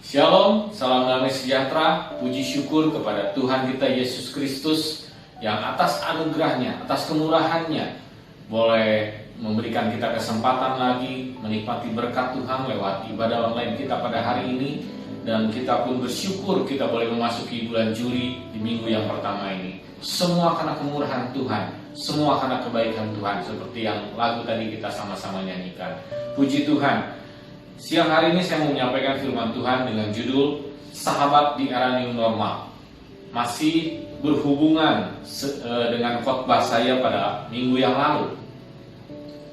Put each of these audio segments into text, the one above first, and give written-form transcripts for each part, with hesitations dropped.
Shalom, salam damai sejahtera, puji syukur kepada Tuhan kita Yesus Kristus yang atas anugerahnya, atas kemurahannya boleh memberikan kita kesempatan lagi menikmati berkat Tuhan lewat ibadah online kita pada hari ini. Dan kita pun bersyukur kita boleh memasuki bulan Juli di minggu yang pertama ini. Semua karena kemurahan Tuhan, semua karena kebaikan Tuhan, seperti yang lagu tadi kita sama-sama nyanyikan. Puji Tuhan. Siang hari ini saya mau menyampaikan firman Tuhan dengan judul Sahabat di Era New Normal. Masih berhubungan dengan khotbah saya pada minggu yang lalu.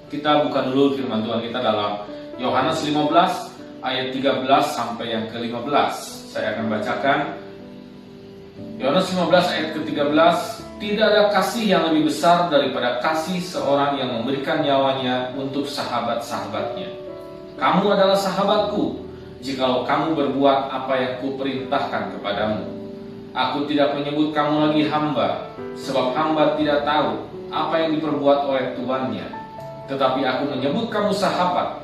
Kita buka dulu firman Tuhan kita dalam Yohanes 15 ayat 13 sampai yang ke-15. Saya akan bacakan Yohanes 15 ayat ke-13. Tidak ada kasih yang lebih besar daripada kasih seorang yang memberikan nyawanya untuk sahabat-sahabatnya. Kamu adalah sahabatku, jikalau kamu berbuat apa yang kuperintahkan kepadamu. Aku tidak menyebut kamu lagi hamba, sebab hamba tidak tahu apa yang diperbuat oleh tuannya. Tetapi aku menyebut kamu sahabat,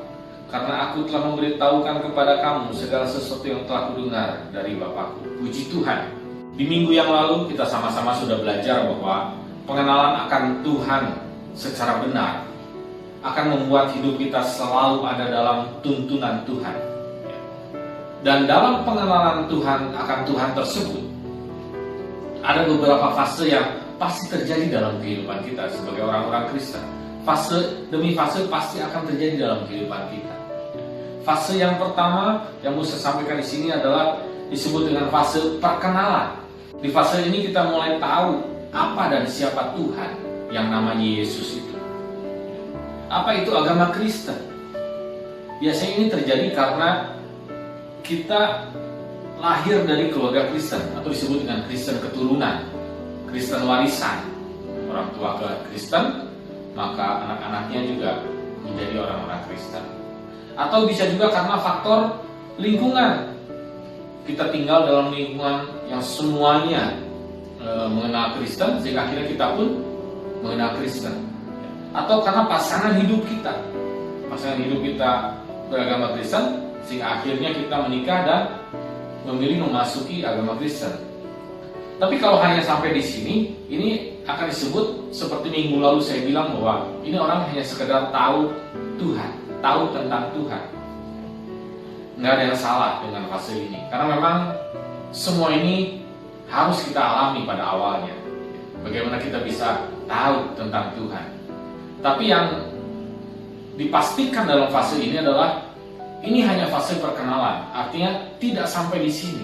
karena aku telah memberitahukan kepada kamu segala sesuatu yang telah kudengar dari Bapakku. Puji Tuhan. Di minggu yang lalu kita sama-sama sudah belajar bahwa pengenalan akan Tuhan secara benar akan membuat hidup kita selalu ada dalam tuntunan Tuhan. Dan dalam pengenalan Tuhan akan Tuhan tersebut, ada beberapa fase yang pasti terjadi dalam kehidupan kita sebagai orang-orang Kristen. Fase demi fase pasti akan terjadi dalam kehidupan kita. Fase yang pertama yang mau saya sampaikan di sini adalah disebut dengan fase perkenalan. Di fase ini kita mulai tahu apa dan siapa Tuhan yang namanya Yesus itu. Apa itu agama Kristen? Biasanya ini terjadi karena kita lahir dari keluarga Kristen atau disebut dengan Kristen keturunan, Kristen warisan. Orang tua ke Kristen, maka anak-anaknya juga menjadi orang-orang Kristen. Atau bisa juga karena faktor lingkungan. Kita tinggal dalam lingkungan yang semuanya mengenal Kristen, sehingga akhirnya kita pun mengenal Kristen. Atau karena pasangan hidup kita beragama Kristen, sehingga akhirnya kita menikah dan memilih memasuki agama Kristen. Tapi kalau hanya sampai di sini, ini akan disebut seperti minggu lalu saya bilang bahwa ini orang hanya sekedar tahu Tuhan, tahu tentang Tuhan. Nggak ada yang salah dengan fase ini, karena memang semua ini harus kita alami pada awalnya. Bagaimana kita bisa tahu tentang Tuhan. Tapi yang dipastikan dalam fase ini adalah ini hanya fase perkenalan, artinya tidak sampai di sini.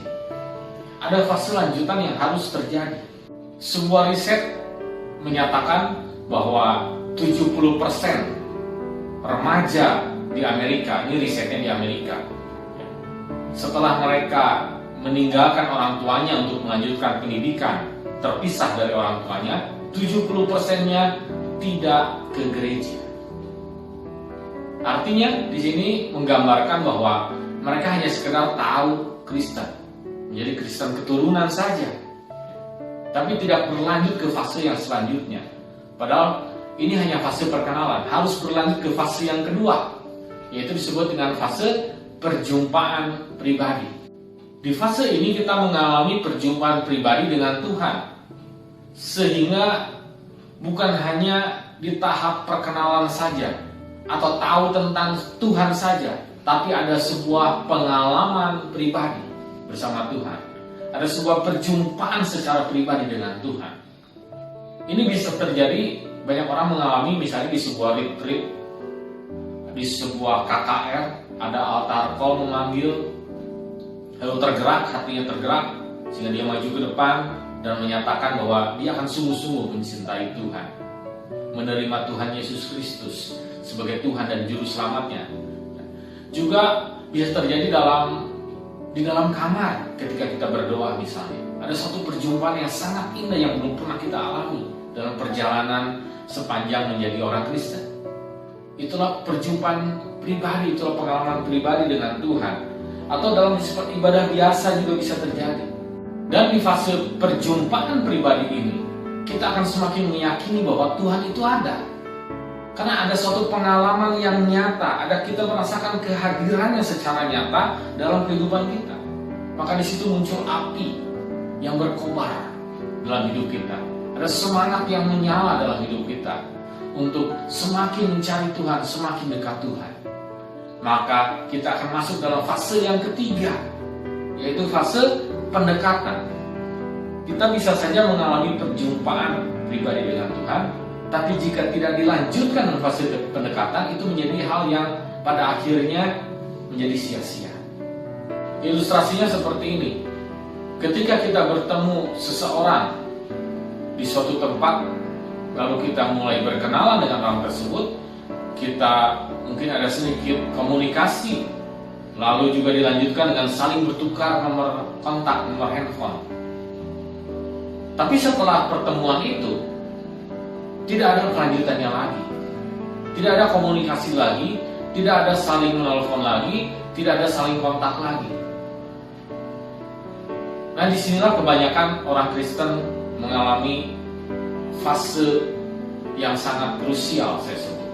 Ada fase lanjutan yang harus terjadi. Sebuah riset menyatakan bahwa 70% remaja di Amerika, ini risetnya di Amerika, setelah mereka meninggalkan orang tuanya untuk melanjutkan pendidikan, terpisah dari orang tuanya, 70%-nya tidak ke gereja. Artinya di sini menggambarkan bahwa mereka hanya sekedar tahu Kristen, menjadi Kristen keturunan saja, tapi tidak berlanjut ke fase yang selanjutnya. Padahal ini hanya fase perkenalan, harus berlanjut ke fase yang kedua, yaitu disebut dengan fase perjumpaan pribadi. Di fase ini kita mengalami perjumpaan pribadi dengan Tuhan, sehingga bukan hanya di tahap perkenalan saja atau tahu tentang Tuhan saja, tapi ada sebuah pengalaman pribadi bersama Tuhan. Ada sebuah perjumpaan secara pribadi dengan Tuhan. Ini bisa terjadi, banyak orang mengalami misalnya di sebuah retreat, di sebuah KKR, ada altar call memanggil, lalu tergerak, hatinya tergerak, sehingga dia maju ke depan dan menyatakan bahwa dia akan sungguh-sungguh mencintai Tuhan, menerima Tuhan Yesus Kristus sebagai Tuhan dan Juru Selamatnya. Juga bisa terjadi di dalam kamar ketika kita berdoa misalnya. Ada suatu perjumpaan yang sangat indah yang belum pernah kita alami dalam perjalanan sepanjang menjadi orang Kristen. Itulah perjumpaan pribadi, itulah pengalaman pribadi dengan Tuhan. Atau dalam seperti ibadah biasa juga bisa terjadi. Dan di fase perjumpaan pribadi ini, kita akan semakin meyakini bahwa Tuhan itu ada. Karena ada suatu pengalaman yang nyata, ada kita merasakan kehadirannya secara nyata dalam kehidupan kita. maka di situ muncul api yang berkobar dalam hidup kita. Ada semangat yang menyala dalam hidup kita untuk semakin mencari Tuhan, semakin dekat Tuhan. Maka kita akan masuk dalam fase yang ketiga, yaitu fase pendekatan. Kita bisa saja mengalami perjumpaan pribadi dengan Tuhan, tapi jika tidak dilanjutkan dengan fase pendekatan, itu menjadi hal yang pada akhirnya menjadi sia-sia. Ilustrasinya seperti ini. Ketika kita bertemu seseorang di suatu tempat, lalu kita mulai berkenalan dengan orang tersebut, kita mungkin ada sedikit komunikasi, lalu juga dilanjutkan dengan saling bertukar nomor kontak, nomor handphone. Tapi setelah pertemuan itu, tidak ada kelanjutannya lagi, tidak ada komunikasi lagi, tidak ada saling menelpon lagi, tidak ada saling kontak lagi. Nah, disinilah kebanyakan orang Kristen mengalami fase yang sangat krusial, saya sebut.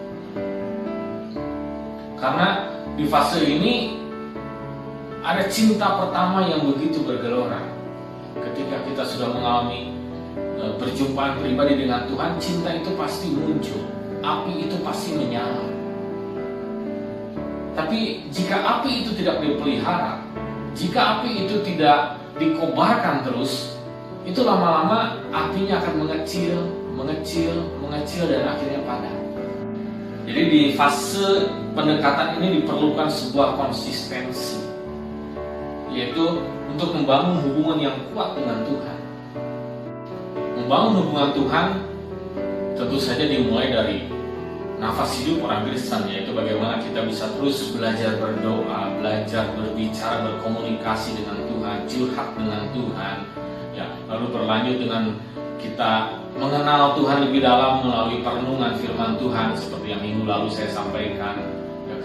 Karena di fase ini ada cinta pertama yang begitu bergelora. Ketika kita sudah mengalami perjumpaan pribadi dengan Tuhan, cinta itu pasti muncul, api itu pasti menyala. Tapi jika api itu tidak dipelihara, jika api itu tidak dikobarkan terus, itu lama-lama apinya akan mengecil dan akhirnya padam. Jadi di fase pendekatan ini diperlukan sebuah konsistensi, yaitu untuk membangun hubungan yang kuat dengan Tuhan. Membangun hubungan Tuhan tentu saja dimulai dari nafas hidup orang Kristen, yaitu bagaimana kita bisa terus belajar berdoa, belajar berbicara, berkomunikasi dengan Tuhan, curhat dengan Tuhan, ya, lalu berlanjut dengan kita mengenal Tuhan lebih dalam melalui perenungan firman Tuhan seperti yang minggu lalu saya sampaikan. Ya,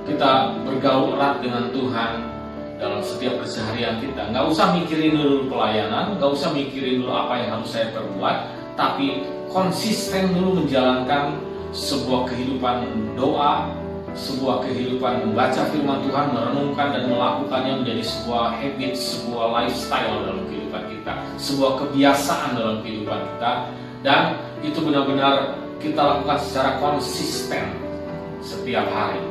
kita bergaul erat dengan Tuhan dalam setiap keseharian kita. Nggak usah mikirin dulu pelayanan, nggak usah mikirin dulu apa yang harus saya perbuat, tapi konsisten dulu menjalankan sebuah kehidupan doa, sebuah kehidupan membaca firman Tuhan, merenungkan dan melakukannya menjadi sebuah habit, sebuah lifestyle dalam kehidupan kita, sebuah kebiasaan dalam kehidupan kita, dan itu benar-benar kita lakukan secara konsisten setiap hari.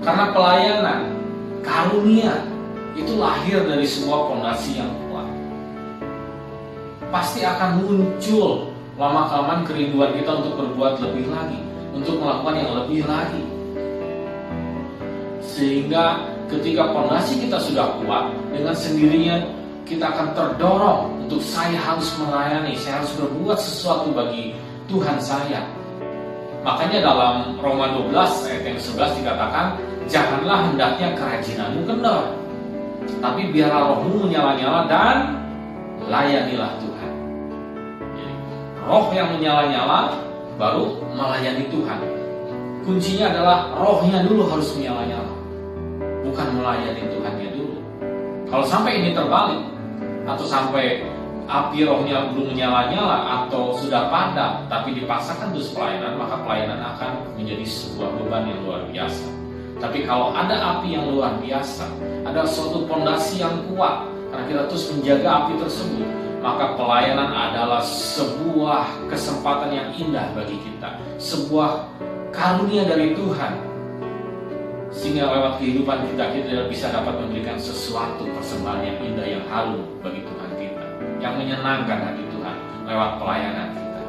Karena pelayanan, karunia itu lahir dari sebuah fondasi yang kuat. Pasti akan muncul lama-kelamaan kerinduan kita untuk berbuat lebih lagi, untuk melakukan yang lebih lagi. Sehingga ketika fondasi kita sudah kuat, dengan sendirinya kita akan terdorong untuk saya harus melayani, saya harus berbuat sesuatu bagi Tuhan saya. Makanya dalam Roma 12 ayat yang 11 dikatakan, janganlah hendaknya kerajinanmu kendor, tapi biarlah rohmu menyala-nyala dan layanilah Tuhan. Jadi, roh yang menyala-nyala baru melayani Tuhan. Kuncinya adalah rohnya dulu harus menyala-nyala, bukan melayani Tuhannya dulu. Kalau sampai ini terbalik, atau sampai api rohnya belum menyala-nyala atau sudah padam tapi dipaksakan terus pelayanan, maka pelayanan akan menjadi sebuah beban yang luar biasa. Tapi kalau ada api yang luar biasa, ada suatu fondasi yang kuat, karena kita terus menjaga api tersebut, maka pelayanan adalah sebuah kesempatan yang indah bagi kita, sebuah karunia dari Tuhan, sehingga lewat kehidupan kita bisa dapat memberikan sesuatu persembahan yang indah, yang harum bagi Tuhan kita, yang menyenangkan hati Tuhan lewat pelayanan kita.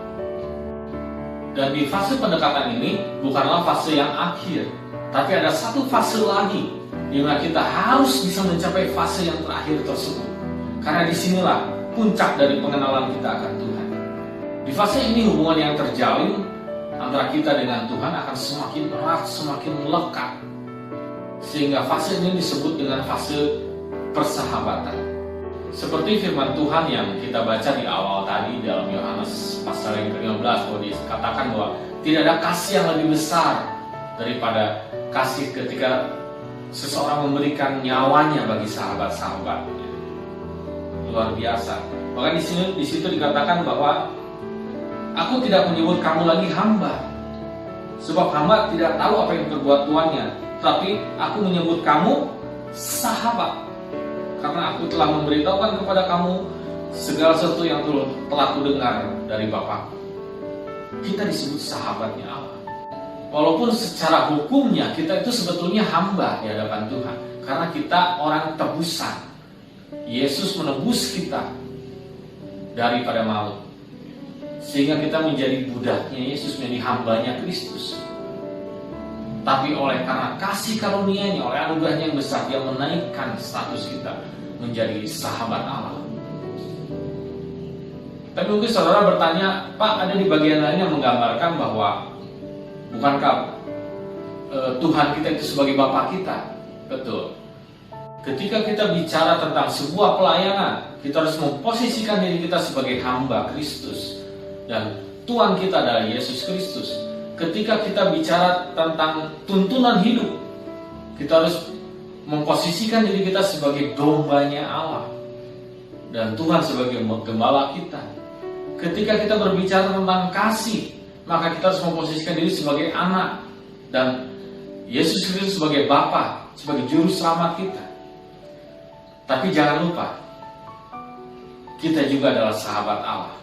Dan di fase pendekatan ini bukanlah fase yang akhir, tapi ada satu fase lagi di mana kita harus bisa mencapai fase yang terakhir tersebut. Karena disinilah puncak dari pengenalan kita akan Tuhan. Di fase ini hubungan yang terjalin antara kita dengan Tuhan akan semakin erat, semakin melekat. Sehingga fase ini disebut dengan fase persahabatan. Seperti firman Tuhan yang kita baca di awal tadi dalam Yohanes pasal yang ke-15, bahwa dikatakan bahwa tidak ada kasih yang lebih besar daripada kasih ketika seseorang memberikan nyawanya bagi sahabat-sahabat. Luar biasa. Bahkan di situ dikatakan bahwa aku tidak menyebut kamu lagi hamba, sebab hamba tidak tahu apa yang berbuat tuannya, tapi aku menyebut kamu sahabat. Karena aku telah memberitahukan kepada kamu segala sesuatu yang telah kudengar dari Bapa. Kita disebut sahabatnya Allah. Walaupun secara hukumnya kita itu sebetulnya hamba di hadapan Tuhan. Karena kita orang tebusan. Yesus menebus kita daripada maut. Sehingga kita menjadi budaknya Yesus, menjadi hambanya Kristus. Tapi karena kasih karunia-Nya, oleh anugerah-Nya yang besar, Dia menaikkan status kita menjadi sahabat Allah. Tapi mungkin saudara bertanya, Pak, ada di bagian lain yang menggambarkan bahwa bukankah Tuhan kita itu sebagai Bapa kita? Betul. Ketika kita bicara tentang sebuah pelayanan, kita harus memposisikan diri kita sebagai hamba Kristus. Dan Tuhan kita adalah Yesus Kristus. Ketika kita bicara tentang tuntunan hidup, kita harus memposisikan diri kita sebagai dombanya Allah. Dan Tuhan sebagai gembala kita. Ketika kita berbicara tentang kasih, maka kita harus memposisikan diri sebagai anak. Dan Yesus Kristus sebagai Bapa, sebagai juru selamat kita. Tapi jangan lupa, kita juga adalah sahabat Allah.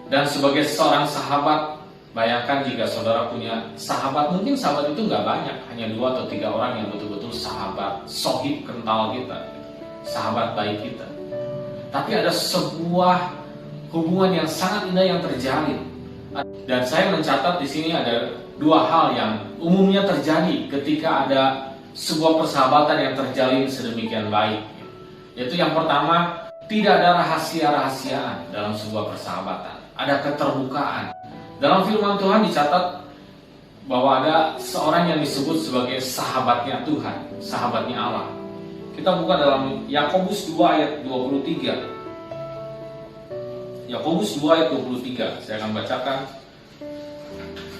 Dan sebagai seorang sahabat, bayangkan jika saudara punya sahabat, mungkin sahabat itu nggak banyak, hanya 2 atau 3 orang yang betul-betul sahabat, sohib kental kita, sahabat baik kita. Tapi ada sebuah hubungan yang sangat indah yang terjalin. Dan saya mencatat di sini ada 2 hal yang umumnya terjadi ketika ada sebuah persahabatan yang terjalin sedemikian baik. Yaitu yang pertama, tidak ada rahasia-rahasiaan dalam sebuah persahabatan. Ada keterbukaan. Dalam firman Tuhan dicatat bahwa ada seorang yang disebut sebagai sahabatnya Tuhan, sahabatnya Allah. Kita buka dalam Yakobus 2 ayat 23. Yakobus 2 ayat 23, saya akan bacakan.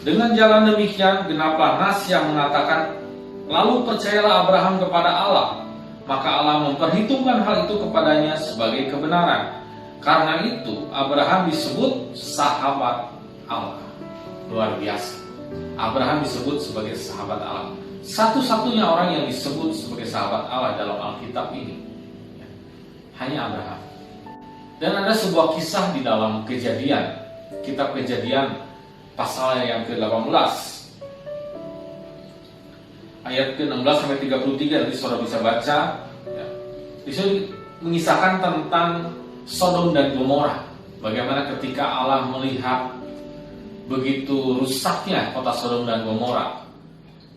Dengan jalan demikian genaplah nas yang mengatakan, lalu percayalah Abraham kepada Allah, maka Allah memperhitungkan hal itu kepadanya sebagai kebenaran. Karena itu Abraham disebut sahabat Allah. Luar biasa. Abraham disebut sebagai sahabat Allah. Satu-satunya orang yang disebut sebagai sahabat Allah dalam Alkitab ini hanya Abraham. Dan ada sebuah kisah di dalam Kejadian, kitab Kejadian pasal yang ke-18 ayat ke-16 sampai 33, nanti saudara bisa baca. Di sini mengisahkan tentang Sodom dan Gomora. Bagaimana ketika Allah melihat begitu rusaknya kota Sodom dan Gomora,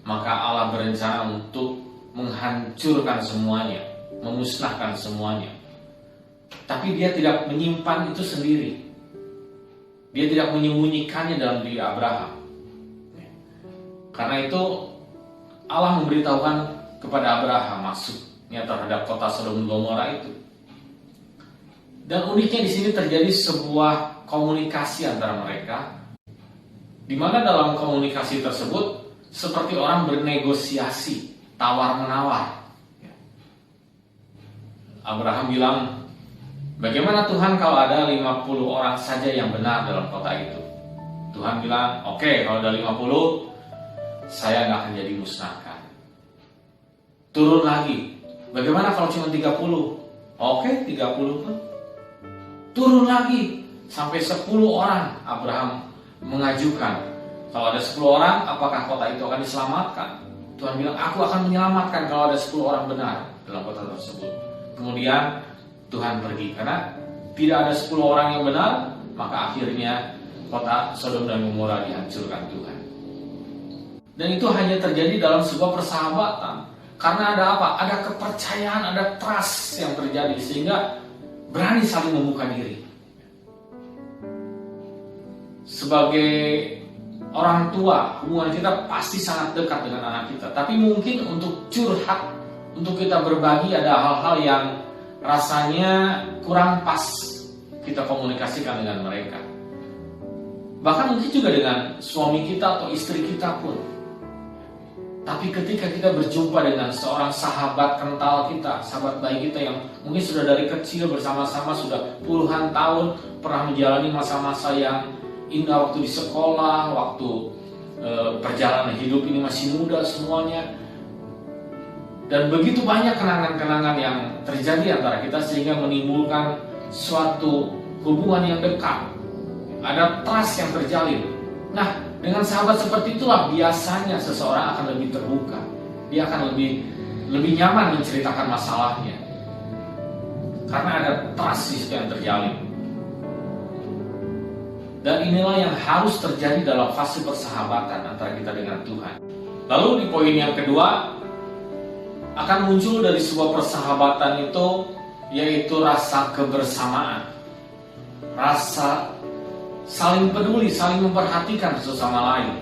maka Allah berencana untuk menghancurkan semuanya, memusnahkan semuanya. Tapi Dia tidak menyimpan itu sendiri. Dia tidak menyembunyikannya dalam diri Abraham. Karena itu Allah memberitahukan kepada Abraham masuknya terhadap kota Sodom dan Gomora itu. Dan uniknya di sini terjadi sebuah komunikasi antara mereka, di mana dalam komunikasi tersebut seperti orang bernegosiasi, tawar-menawar. Abraham bilang, bagaimana Tuhan kalau ada 50 orang saja yang benar dalam kota itu? Tuhan bilang, oke, kalau ada 50, saya nggak akan jadi musnahkan. Turun lagi, bagaimana kalau cuma 30? Oke, 30 pun. Turun lagi, sampai 10 orang Abraham mengajukan. Kalau ada 10 orang, apakah kota itu akan diselamatkan? Tuhan bilang, aku akan menyelamatkan kalau ada 10 orang benar dalam kota tersebut. Kemudian Tuhan pergi, karena tidak ada 10 orang yang benar, maka akhirnya kota Sodom dan Gomora dihancurkan Tuhan. Dan itu hanya terjadi dalam sebuah persahabatan. Karena ada apa? Ada kepercayaan, ada trust yang terjadi, sehingga berani saling membuka diri. Sebagai orang tua, hubungan kita pasti sangat dekat dengan anak kita. Tapi mungkin untuk curhat, untuk kita berbagi, ada hal-hal yang rasanya kurang pas kita komunikasikan dengan mereka. Bahkan mungkin juga dengan suami kita atau istri kita pun. Tapi ketika kita berjumpa dengan seorang sahabat kental kita, sahabat baik kita yang mungkin sudah dari kecil bersama-sama, sudah puluhan tahun, pernah menjalani masa-masa yang indah waktu di sekolah, waktu perjalanan hidup ini masih muda semuanya. Dan begitu banyak kenangan-kenangan yang terjadi antara kita sehingga menimbulkan suatu hubungan yang dekat. Ada trust yang terjalin. Nah, dengan sahabat seperti itulah biasanya seseorang akan lebih terbuka. Dia akan lebih nyaman menceritakan masalahnya. Karena ada trust yang terjalin. Dan inilah yang harus terjadi dalam fase persahabatan antara kita dengan Tuhan. Lalu di poin yang kedua, akan muncul dari sebuah persahabatan itu, yaitu rasa kebersamaan. Rasa saling peduli, saling memperhatikan satu sama lain.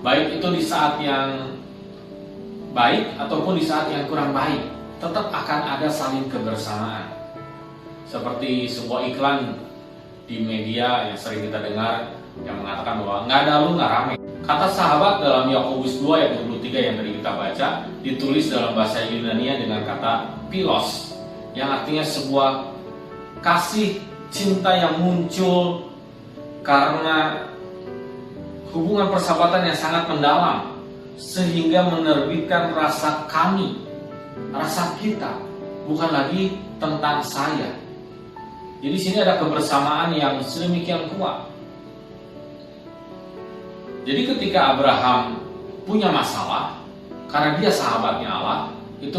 Baik itu di saat yang baik ataupun di saat yang kurang baik, tetap akan ada saling kebersamaan. Seperti sebuah iklan di media yang sering kita dengar yang mengatakan bahwa nggak ada lu nggak rame. Kata sahabat dalam Yakobus 2 ayat 23 yang tadi kita baca ditulis dalam bahasa Yunani dengan kata philos, yang artinya sebuah kasih cinta yang muncul karena hubungan persahabatan yang sangat mendalam sehingga menerbitkan rasa kami, rasa kita, bukan lagi tentang saya. Jadi sini ada kebersamaan yang sedemikian kuat. Jadi ketika Abraham punya masalah, karena dia sahabatnya Allah, itu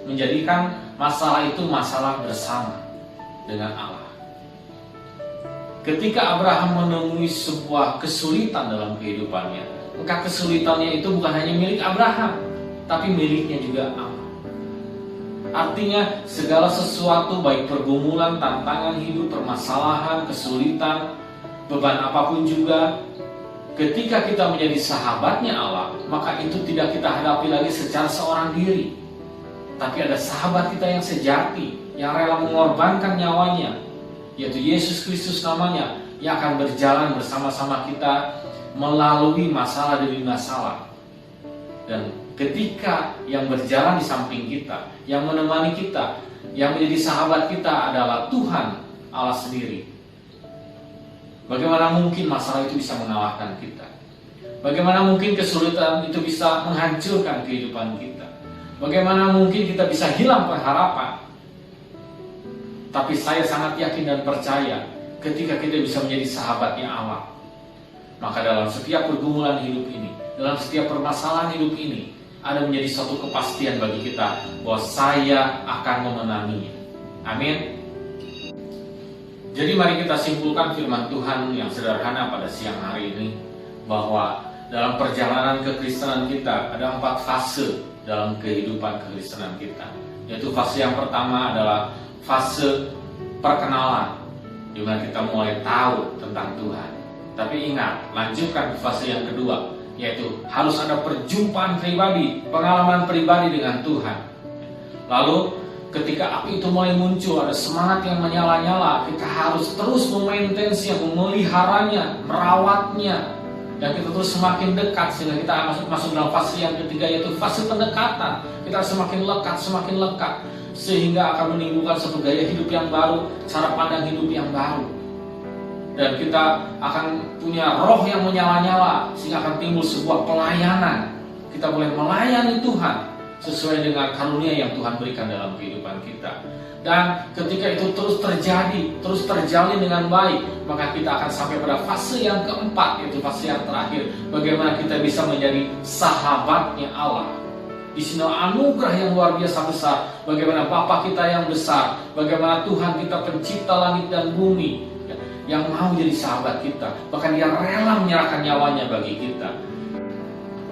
menjadikan masalah itu masalah bersama dengan Allah. Ketika Abraham menemui sebuah kesulitan dalam kehidupannya, maka kesulitannya itu bukan hanya milik Abraham, tapi miliknya juga Allah. Artinya segala sesuatu, baik pergumulan, tantangan hidup, permasalahan, kesulitan, beban apapun juga, ketika kita menjadi sahabatnya Allah, maka itu tidak kita hadapi lagi secara seorang diri, tapi ada sahabat kita yang sejati, yang rela mengorbankan nyawanya, yaitu Yesus Kristus namanya, yang akan berjalan bersama-sama kita melalui masalah demi masalah. Dan ketika yang berjalan di samping kita, yang menemani kita, yang menjadi sahabat kita adalah Tuhan Allah sendiri, bagaimana mungkin masalah itu bisa mengalahkan kita? Bagaimana mungkin kesulitan itu bisa menghancurkan kehidupan kita? Bagaimana mungkin kita bisa hilang pengharapan? Tapi saya sangat yakin dan percaya ketika kita bisa menjadi sahabatnya Allah, maka dalam setiap pergumulan hidup ini, dalam setiap permasalahan hidup ini, ada menjadi suatu kepastian bagi kita bahwa saya akan memenanginya. Amin. Jadi mari kita simpulkan firman Tuhan yang sederhana pada siang hari ini, bahwa dalam perjalanan kekristenan kita ada 4 fase dalam kehidupan kekristenan kita. Yaitu fase yang pertama adalah fase perkenalan, di mana kita mulai tahu tentang Tuhan. Tapi ingat, lanjutkan ke fase yang kedua, yaitu harus ada perjumpaan pribadi, pengalaman pribadi dengan Tuhan. Lalu ketika api itu mulai muncul, ada semangat yang menyala-nyala, kita harus terus memaintensinya, memeliharanya, merawatnya, dan kita terus semakin dekat sehingga kita masuk dalam fase yang ketiga, yaitu fase pendekatan. Kita semakin lekat, sehingga akan menimbulkan suatu gaya hidup yang baru, cara pandang hidup yang baru. Dan kita akan punya roh yang menyala-nyala, sehingga akan timbul sebuah pelayanan. Kita boleh melayani Tuhan sesuai dengan karunia yang Tuhan berikan dalam kehidupan kita. Dan ketika itu terus terjadi, terus terjalin dengan baik, maka kita akan sampai pada fase yang keempat, yaitu fase yang terakhir. Bagaimana kita bisa menjadi sahabatnya Allah. Di sini anugerah yang luar biasa besar. Bagaimana Bapa kita yang besar, bagaimana Tuhan kita pencipta langit dan bumi, yang mau jadi sahabat kita, bahkan Dia rela menyerahkan nyawanya bagi kita.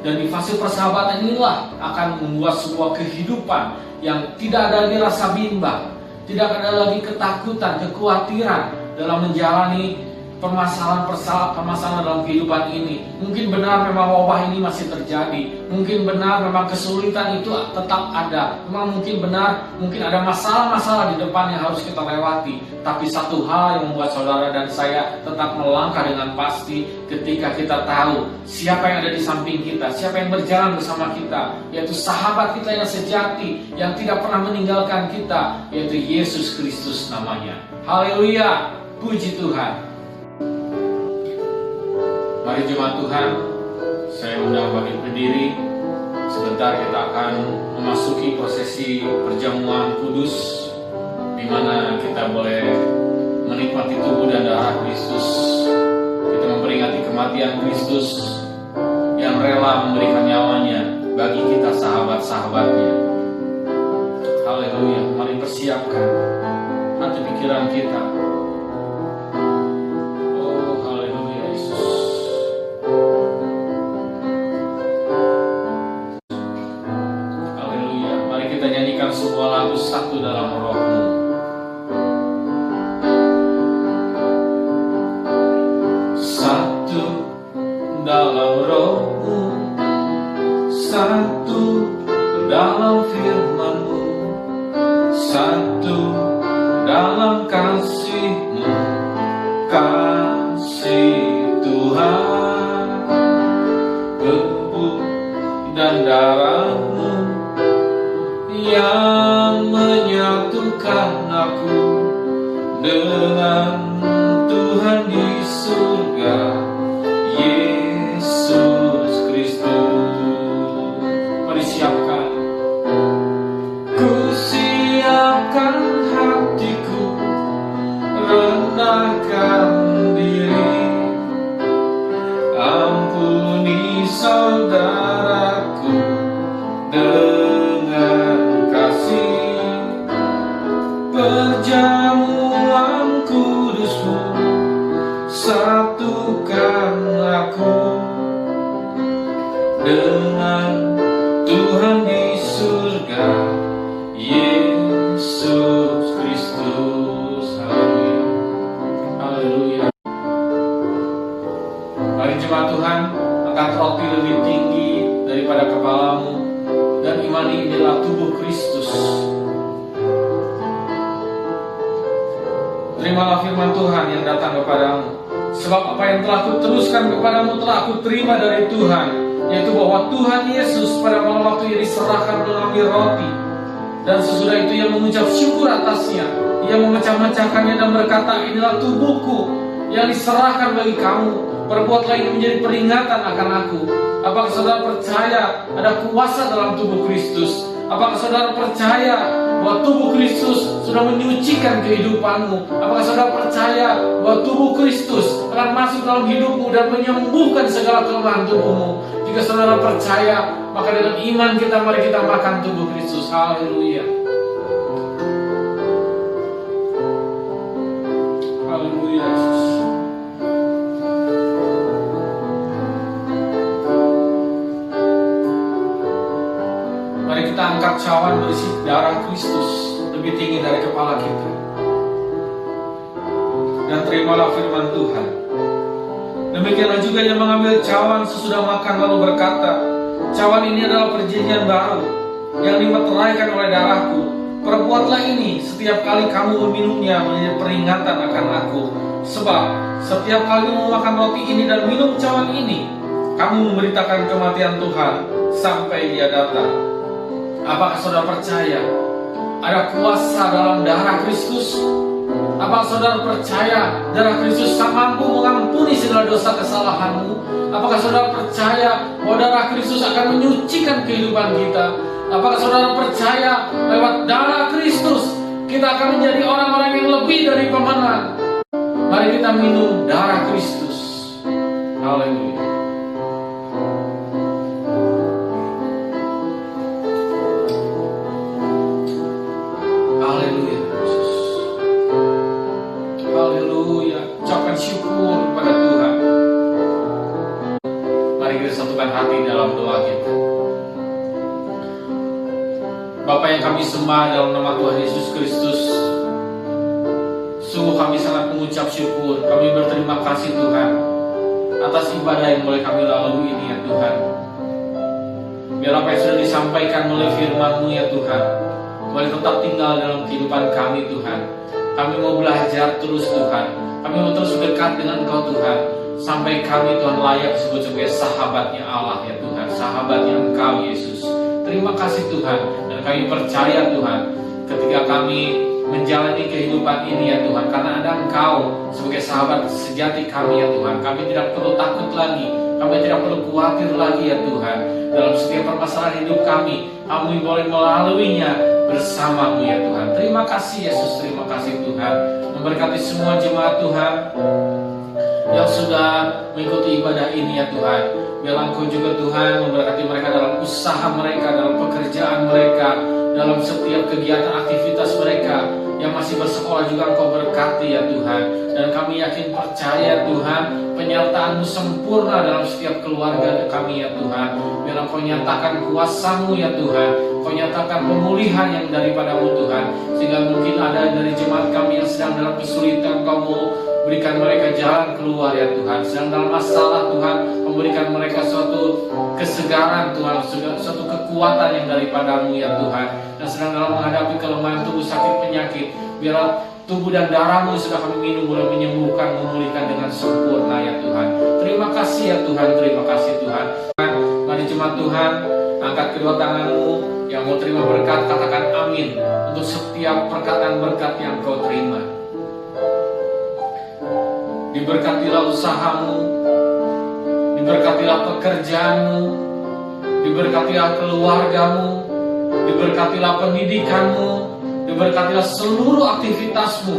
Dan di fase persahabatan inilah akan membuat sebuah kehidupan yang tidak ada lagi rasa bimbang, tidak ada lagi ketakutan, kekhawatiran dalam menjalani permasalahan dalam kehidupan ini. Mungkin benar memang wabah ini masih terjadi, mungkin benar memang kesulitan itu tetap ada, memang mungkin ada masalah-masalah di depan yang harus kita lewati. Tapi satu hal yang membuat saudara dan saya tetap melangkah dengan pasti, ketika kita tahu siapa yang ada di samping kita, siapa yang berjalan bersama kita, yaitu sahabat kita yang sejati, yang tidak pernah meninggalkan kita, yaitu Yesus Kristus namanya. Haleluya, puji Tuhan. Mari jemaat Tuhan, saya undang bagi berdiri. Sebentar kita akan memasuki prosesi perjamuan kudus, di mana kita boleh menikmati tubuh dan darah Kristus. Kita memperingati kematian Kristus yang rela memberikan nyawanya bagi kita sahabat-sahabatnya. Haleluya. Mari persiapkan hati pikiran kita. Oh, haleluya Yesus. Haleluya. Mari kita nyanyikan sebuah lagu Satu Dalam Roh-Mu. Satu dalam Roh-Mu, satu dalam firman-Mu, satu dalam kasih-Mu, kasih Tuhan, tubuh dan darah-Mu yang menyatukan aku dengan Tuhan di surga, Yesus Kristus. Mari siapkan. Ku siapkan hatiku, rendahkan diri, ampuni saudaraku dengan kasih. Perjamuan kudus-Mu, satukan aku dengan Tuhan di surga, Yesus Kristus. Haleluya. Haleluya. Mari jemaat Tuhan, angkat roti lebih tinggi daripada kepalamu dan imani inilah tubuh Kristus. Terimalah firman Tuhan yang datang kepadamu. Sebab apa yang telah kuteruskan kepadamu telah kuterima dari Tuhan, yaitu bahwa Tuhan Yesus pada malam waktu ia diserahkan mengambil roti, dan sesudah itu ia mengucap syukur atasnya, ia memecah-mecahkannya dan berkata, inilah tubuhku yang diserahkan bagi kamu, perbuatlah ini menjadi peringatan akan aku. Apakah saudara percaya ada kuasa dalam tubuh Kristus? Apakah saudara percaya bahwa tubuh Kristus sudah menyucikan kehidupanmu? Apakah saudara percaya bahwa tubuh Kristus akan masuk dalam hidupmu dan menyembuhkan segala kelemahan tubuhmu? Jika saudara percaya, maka dengan iman kita mari kita makan tubuh Kristus. Haleluya. Haleluya Yesus. Mari kita angkat cawan berisi darah Kristus lebih tinggi dari kepala kita. Dan terimalah firman Tuhan. Demikianlah juga yang mengambil cawan sesudah makan lalu berkata, cawan ini adalah perjanjian baru yang dimeteraikan oleh darahku. Perbuatlah ini setiap kali kamu meminumnya menjadi peringatan akan aku. Sebab setiap kali kamu makan roti ini dan minum cawan ini, kamu memberitakan kematian Tuhan sampai Dia datang. Apakah saudara percaya ada kuasa dalam darah Kristus? Apakah saudara percaya darah Kristus mampu mengampuni segala dosa kesalahanmu? Apakah saudara percaya bahwa darah Kristus akan menyucikan kehidupan kita? Apakah saudara percaya lewat darah Kristus kita akan menjadi orang-orang yang lebih dari pemenang? Mari kita minum darah Kristus. Haleluya. Haleluya Yesus. Haleluya. Ucapkan syukur kepada Tuhan. Mari kita satukan hati dalam doa kita. Bapa yang kami sembah dalam nama Tuhan Yesus Kristus, sungguh kami sangat mengucap syukur. Kami berterima kasih Tuhan atas ibadah yang boleh kami lalui ini ya Tuhan. Biar apa yang sudah disampaikan melalui firman-Mu ya Tuhan boleh tetap tinggal dalam kehidupan kami Tuhan. Kami mau belajar terus Tuhan. Kami mau terus dekat dengan Engkau Tuhan, sampai kami Tuhan layak disebut sebagai sahabatnya Allah ya Tuhan, sahabatnya Engkau Yesus. Terima kasih Tuhan. Dan kami percaya Tuhan, ketika kami menjalani kehidupan ini ya Tuhan, karena ada Engkau sebagai sahabat sejati kami ya Tuhan, kami tidak perlu takut lagi Kami tidak perlu khawatir lagi ya Tuhan. Dalam setiap permasalahan hidup kami boleh melaluinya bersama-Mu ya Tuhan. Terima kasih Yesus, terima kasih Tuhan. Memberkati semua jemaat Tuhan yang sudah mengikuti ibadah ini ya Tuhan. Biarlah Engkau juga Tuhan memberkati mereka dalam usaha mereka, dalam pekerjaan mereka, dalam setiap kegiatan aktivitas mereka. Yang masih bersekolah juga Engkau berkati ya Tuhan. Dan kami yakin percaya Tuhan, penyertaan-Mu sempurna dalam setiap keluarga kami ya Tuhan. Biarlah Engkau nyatakan kuasa-Mu ya Tuhan. Engkau nyatakan pemulihan yang daripada-Mu Tuhan. Sehingga mungkin ada dari jemaat kami yang sedang dalam kesulitan, Engkau mau berikan mereka jalan keluar ya Tuhan. Sedang dalam masalah Tuhan, memberikan mereka suatu kesegaran Tuhan, suatu kekuatan yang daripada-Mu ya Tuhan. Dan sedang dalam menghadapi kelemahan tubuh, sakit, penyakit, biarlah tubuh dan darah-Mu yang sudah kami minum boleh menyembuhkan, memulihkan dengan sempurna ya Tuhan. Terima kasih ya Tuhan, terima kasih Tuhan. Mari jemaat Tuhan, angkat kedua tangan-Mu yang mau terima berkat, katakan amin untuk setiap perkataan berkat yang kau terima. Diberkatilah usaha-Mu, diberkatilah pekerjaan-Mu, diberkatilah keluarga-Mu, diberkatilah pendidikan-Mu, diberkatilah seluruh aktivitas-Mu.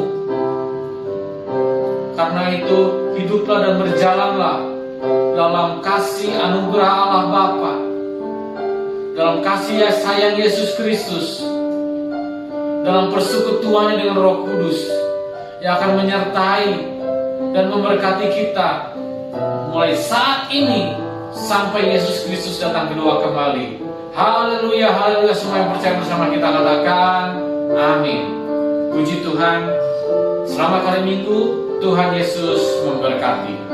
Karena itu hiduplah dan berjalanlah dalam kasih anugerah Allah Bapa, dalam kasih sayang Yesus Kristus, dalam persekutuannya dengan Roh Kudus yang akan menyertai dan memberkati kita mulai saat ini sampai Yesus Kristus datang kedua kembali. Haleluya, haleluya. Semua yang percaya bersama kita katakan amin. Puji Tuhan. Selamat hari Minggu. Tuhan Yesus memberkati.